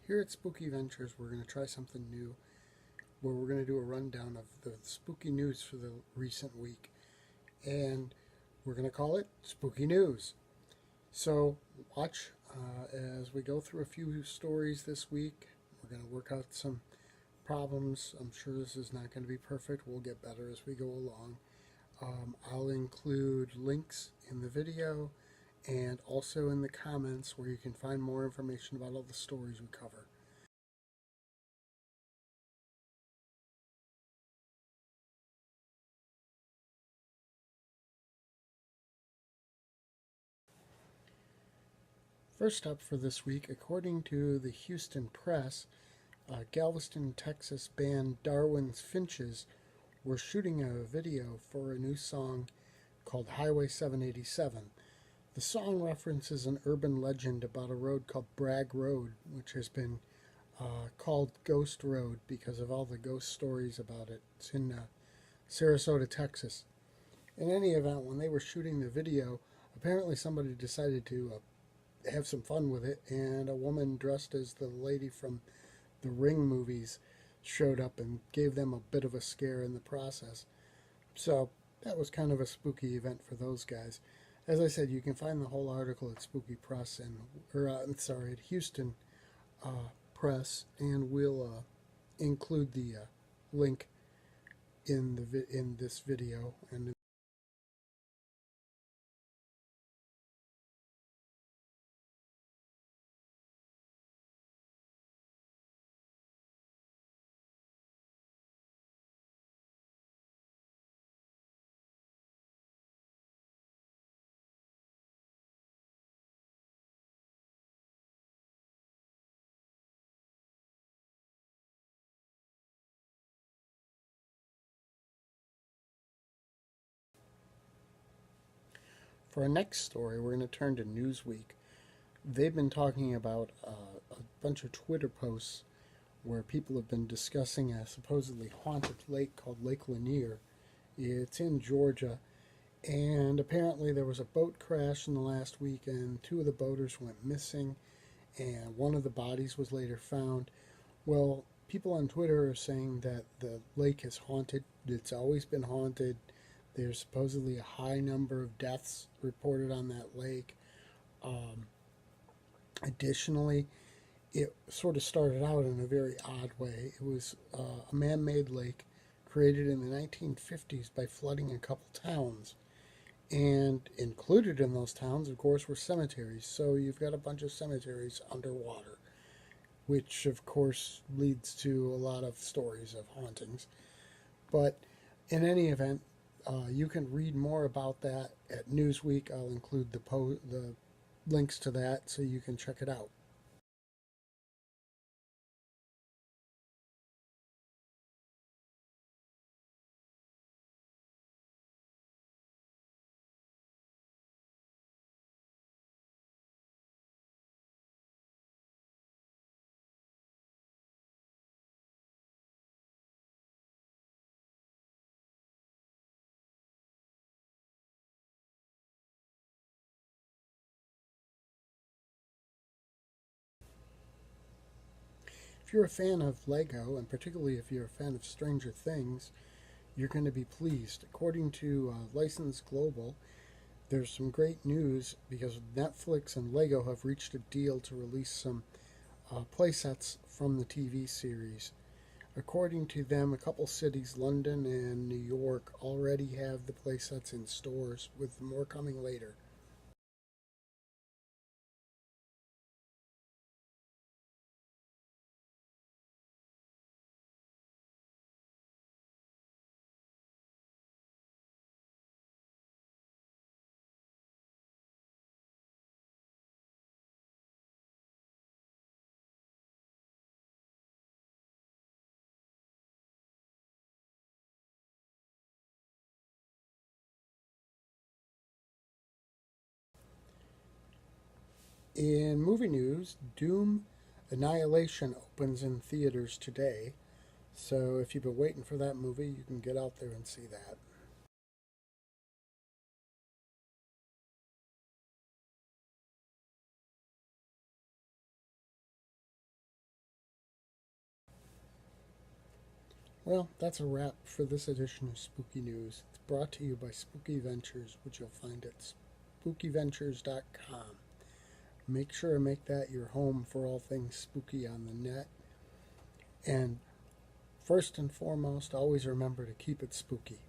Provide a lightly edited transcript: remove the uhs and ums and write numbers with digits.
Here at Spooky Ventures, we're going to try something new where we're going to do a rundown of the spooky news for the recent week. And we're going to call it Spooky News. So watch as we go through a few stories this week. We're going to work out some problems. I'm sure this is not going to be perfect. We'll get better as we go along. I'll include links in the video and also in the comments where you can find more information about all the stories we cover. First up for this week, according to the Houston Press, Galveston, Texas band Darwin's Finches were shooting a video for a new song called Highway 787. The song references an urban legend about a road called Bragg Road, which has been called Ghost Road because of all the ghost stories about it. It's in Sarasota, Texas. In any event, when they were shooting the video, apparently somebody decided to have some fun with it, and a woman dressed as the lady from the Ring movies showed up and gave them a bit of a scare in the process. So that was kind of a spooky event for those guys. As I said, you can find the whole article at Spooky Press at Houston Press, and we'll include the link in this video and. For our next story, we're going to turn to Newsweek. They've been talking about a bunch of Twitter posts where people have been discussing a supposedly haunted lake called Lake Lanier. It's in Georgia, and apparently there was a boat crash in the last week, and two of the boaters went missing, and one of the bodies was later found. Well, people on Twitter are saying that the lake is haunted. It's always been haunted. There's supposedly a high number of deaths reported on that lake. Um, Additionally, it sort of started out in a very odd way. It was a man made lake created in the 1950s by flooding a couple towns. And included in those towns, of course, were cemeteries. So you've got a bunch of cemeteries underwater, which, of course, leads to a lot of stories of hauntings. But in any event, you can read more about that at Newsweek. I'll include the links to that so you can check it out. If you're a fan of Lego, and particularly if you're a fan of Stranger Things, you're going to be pleased. According to License Global, there's some great news because Netflix and Lego have reached a deal to release some playsets from the TV series. According to them, a couple cities, London and New York, already have the playsets in stores, with more coming later. In movie news, Doom Annihilation opens in theaters today. So if you've been waiting for that movie, you can get out there and see that. Well, that's a wrap for this edition of Spooky News. It's brought to you by Spooky Ventures, which you'll find at spookyventures.com. Make sure to make that your home for all things spooky on the net. And first and foremost, always remember to keep it spooky.